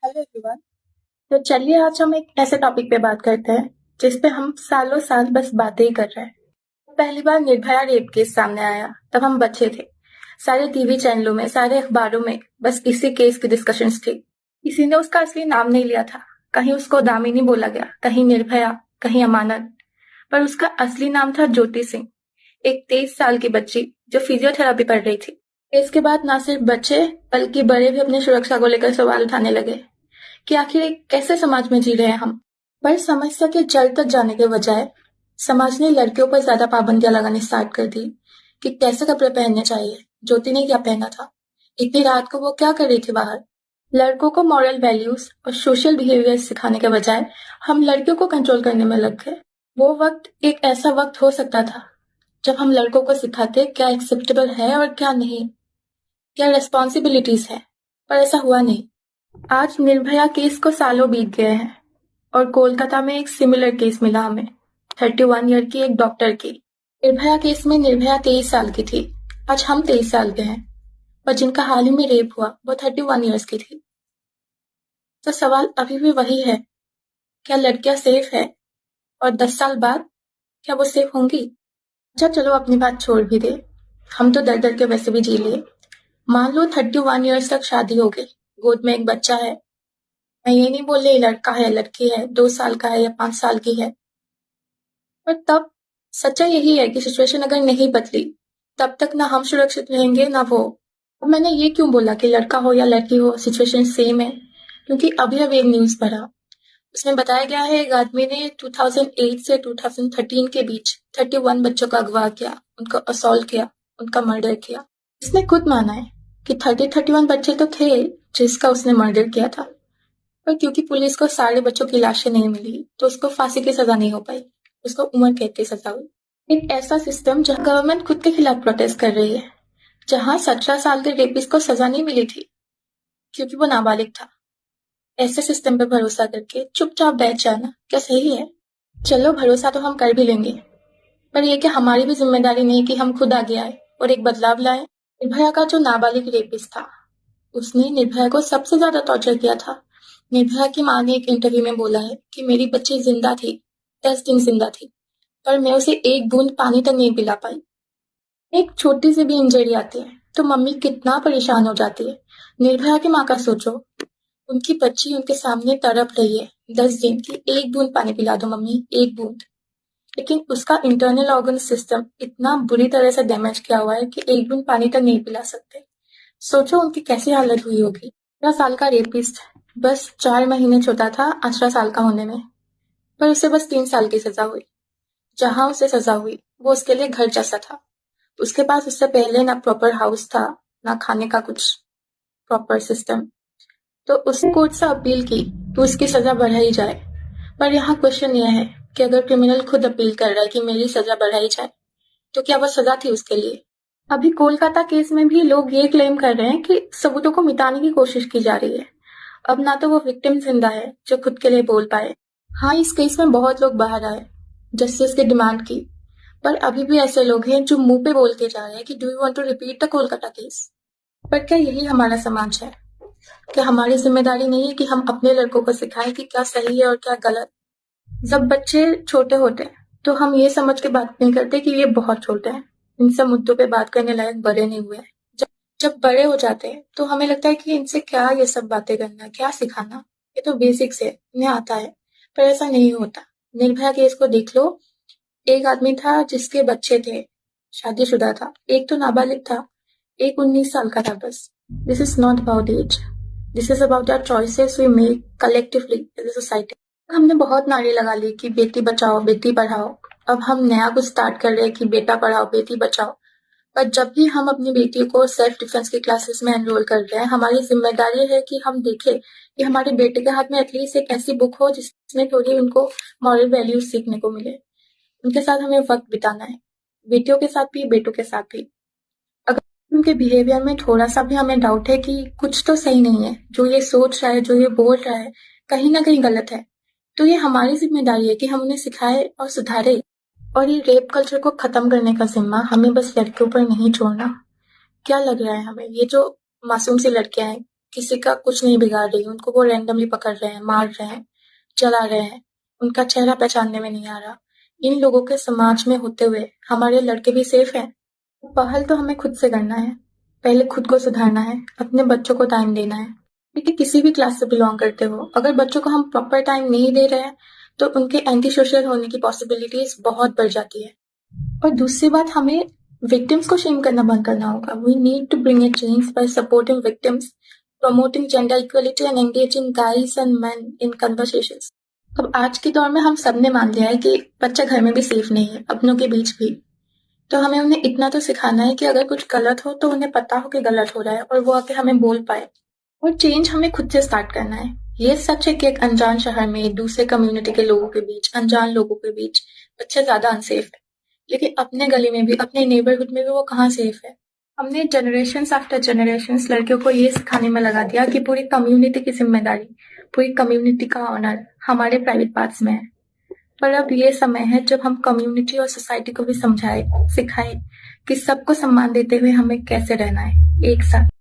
Hello everyone. तो चलिए आज हम एक ऐसे टॉपिक पे बात करते हैं जिस पे हम सालों साल बस बातें ही कर रहे हैं। पहली बार निर्भया रेप केस सामने आया तब हम बच्चे थे। सारे टीवी चैनलों में, सारे अखबारों में बस इसी केस की डिस्कशंस थी। किसी ने उसका असली नाम नहीं लिया था। कहीं उसको दामिनी बोला गया, कहीं निर्भया, कहीं अमानत। पर उसका असली नाम था ज्योति सिंह, एक 23 साल की बच्ची जो फिजियोथेरेपी पढ़ रही थी। इसके बाद ना सिर्फ बच्चे बल्कि बड़े भी अपनी सुरक्षा को लेकर सवाल उठाने लगे कि आखिर एक कैसे समाज में जी रहे हैं हम। पर समस्या के जड़ तक जाने के बजाय समाज ने लड़कियों पर ज्यादा पाबंदियां लगानी स्टार्ट कर दी कि कैसे कपड़े पहनने चाहिए। ज्योति ने क्या पहना था, इतनी रात को वो क्या कर रही थी बाहर। लड़कों को मॉरल वैल्यूज और सोशल बिहेवियर सिखाने के बजाय हम लड़कियों को कंट्रोल करने में लग गए। वो वक्त एक ऐसा वक्त हो सकता था जब हम लड़कों को सिखाते क्या एक्सेप्टेबल है और क्या नहीं, क्या रेस्पॉन्सिबिलिटीज है। पर ऐसा हुआ नहीं। आज निर्भया केस को सालों बीत गए हैं और कोलकाता में एक सिमिलर केस मिला हमें, 31 ईयर की एक डॉक्टर की। निर्भया केस में निर्भया 23 साल की थी। आज हम 23 साल के हैं, पर जिनका हाल ही में रेप हुआ वो 31 ईयर्स की थी। तो सवाल अभी भी वही है, क्या लड़कियां सेफ है? और 10 साल बाद क्या वो सेफ होंगी? अच्छा चलो अपनी बात छोड़ भी दे, हम तो डर डर के वैसे भी जी लिए। मान लो 31 ईयर्स तक शादी हो गई, गोद में एक बच्चा है। मैं ये नहीं बोल रही लड़का है लड़की है, 2 साल का है या 5 साल की है। पर तब सच्चाई यही है कि सिचुएशन अगर नहीं बदली तब तक ना हम सुरक्षित रहेंगे ना वो। अब मैंने ये क्यों बोला कि लड़का हो या लड़की हो सिचुएशन सेम है, क्योंकि अभी अभी एक न्यूज पढ़ा। उसमें बताया गया है एक आदमी ने 2008 से 2013 के बीच 31 बच्चों का अगवा किया, उनका असॉल्ट किया, उनका मर्डर किया। इसने खुद माना है कि 31 बच्चे तो थे जिसका उसने मर्डर किया था। पर क्योंकि पुलिस को सारे बच्चों की लाशें नहीं मिली तो उसको फांसी की सजा नहीं हो पाई, उसको उम्र कैद की सजा हुई। एक ऐसा सिस्टम जहां गवर्नमेंट खुद के खिलाफ प्रोटेस्ट कर रही है, जहां 17 साल के रेपिस्ट को सजा नहीं मिली थी क्योंकि वो नाबालिग था। ऐसे सिस्टम पे भरोसा करके चुपचाप बैठ जाना क्या सही है? चलो भरोसा तो हम कर भी लेंगे, पर यह क्या हमारी भी जिम्मेदारी नहीं कि हम खुद आगे आए और एक बदलाव लाए? निर्भया का जो नाबालिग रेपिस्ट था उसने निर्भया को सबसे ज्यादा टॉर्चर किया था। निर्भया की मां ने एक इंटरव्यू में बोला है कि मेरी बच्ची जिंदा थी, 10 दिन जिंदा थी, पर मैं उसे एक बूंद पानी तक नहीं पिला पाई। एक छोटी सी भी इंजरी आती है तो मम्मी कितना परेशान हो जाती है। निर्भया की माँ का सोचो, उनकी बच्ची उनके सामने तड़प रही है, 10 दिन की, एक बूंद पानी पिला दो मम्मी, एक बूंद। लेकिन उसका इंटरनल ऑर्गन सिस्टम इतना बुरी तरह से डैमेज किया हुआ है कि एक बूंद पानी तक नहीं पिला सकते। सोचो उनकी कैसी हालत हुई होगी। 15 साल का रेपिस्ट बस 4 महीने छोटा था 18 साल का होने में, पर उसे बस 3 साल की सजा हुई। जहां उसे सजा हुई वो उसके लिए घर जैसा था। उसके पास उससे पहले ना प्रॉपर हाउस था, ना खाने का कुछ प्रॉपर सिस्टम। तो उसने कोर्ट से अपील की तो उसकी सजा बढ़ाई जाए। पर यहाँ क्वेश्चन यह है कि अगर क्रिमिनल खुद अपील कर रहा है कि मेरी सजा बढ़ाई जाए तो क्या वह सजा थी उसके लिए? अभी कोलकाता केस में भी लोग ये क्लेम कर रहे हैं कि सबूतों को मिटाने की कोशिश की जा रही है। अब ना तो वो विक्टिम जिंदा है जो खुद के लिए बोल पाए। हाँ, इस केस में बहुत लोग बाहर आए, जस्टिस की डिमांड की, पर अभी भी ऐसे लोग हैं जो मुंह पे बोल के जा रहे हैं कि do you want to repeat the Kolkata case. पर क्या यही हमारा समाज है? क्या हमारी जिम्मेदारी नहीं है कि हम अपने लड़कों को सिखाएं कि क्या सही है और क्या गलत? जब बच्चे छोटे होते हैं तो हम ये समझ के बात नहीं करते कि ये बहुत छोटे हैं, इन सब मुद्दों पे बात करने लायक बड़े नहीं हुए हैं। जब जब बड़े हो जाते हैं तो हमें लगता है कि इनसे क्या ये सब बातें करना, क्या सिखाना, ये तो बेसिक्स है, इन्हें आता है। पर ऐसा नहीं होता। निर्भया केस को देख लो, एक आदमी था जिसके बच्चे थे, शादीशुदा था, एक तो नाबालिग था, एक 19 साल का था बस। This is not about age, this is about the choices we make collectively as a society. हमने बहुत नारे लगा ली कि बेटी बचाओ बेटी पढ़ाओ। अब हम नया कुछ स्टार्ट कर रहे हैं कि बेटा पढ़ाओ बेटी बचाओ। पर जब भी हम अपनी बेटी को सेल्फ डिफेंस की क्लासेस में एनरोल कर रहे हैं, हमारी जिम्मेदारी है कि हम देखें कि हमारे बेटे के हाथ में एटलीस्ट एक ऐसी बुक हो जिसमें थोड़ी उनको मॉरल वैल्यूज सीखने को मिले। उनके साथ हमें वक्त बिताना है, बेटियों के साथ भी बेटों के साथ भी। अगर उनके बिहेवियर में थोड़ा सा भी हमें डाउट है कि कुछ तो सही नहीं है, जो ये सोच रहा है, जो ये बोल रहा है, कहीं ना कहीं गलत है, तो ये हमारी जिम्मेदारी है कि हम उन्हें सिखाए और सुधारे। और ये रेप कल्चर को खत्म करने का जिम्मा हमें बस लड़कियों पर नहीं छोड़ना। क्या लग रहा है हमें, ये जो मासूम सी लड़कियां हैं, किसी का कुछ नहीं बिगाड़ रही, उनको वो रैंडमली पकड़ रहे हैं, मार रहे हैं, जला रहे हैं, उनका चेहरा पहचानने में नहीं आ रहा। इन लोगों के समाज में होते हुए हमारे लड़के भी सेफ हैं? पहल तो हमें खुद से करना है। पहले खुद को सुधारना है, अपने बच्चों को टाइम देना है। क्योंकि किसी भी क्लास से बिलोंग करते हो, अगर बच्चों को हम प्रॉपर टाइम नहीं दे रहे हैं, तो उनके एंटी सोशल होने की पॉसिबिलिटीज बहुत बढ़ जाती है। और दूसरी बात, हमें विक्टिम्स को शेम करना बंद करना होगा। We need to bring a change by supporting victims, promoting gender equality and engaging guys and men in conversations. अब आज के दौर में हम सबने मान लिया है कि बच्चा घर में भी सेफ नहीं है, अपनों के बीच भी। तो हमें उन्हें इतना तो सिखाना है कि अगर कुछ गलत हो तो उन्हें पता हो कि गलत हो रहा है और वो आके हमें बोल पाए। और चेंज हमें खुद से स्टार्ट करना है। ये सच है कि एक अनजान शहर में दूसरे कम्युनिटी के लोगों के बीच, अनजान लोगों के बीच बच्चा ज्यादा अनसेफ है। लेकिन अपने गली में भी, अपने नेबरहुड में भी वो कहाँ सेफ है? हमने जनरेशंस आफ्टर जनरेशंस लड़कियों को ये सिखाने में लगा दिया कि पूरी कम्युनिटी की जिम्मेदारी, पूरी कम्युनिटी का ऑनर हमारे प्राइवेट पार्ट्स में है। पर अब ये समय है जब हम कम्युनिटी और सोसाइटी को भी समझाए, सिखाए कि सबको सम्मान देते हुए हमें कैसे रहना है एक साथ।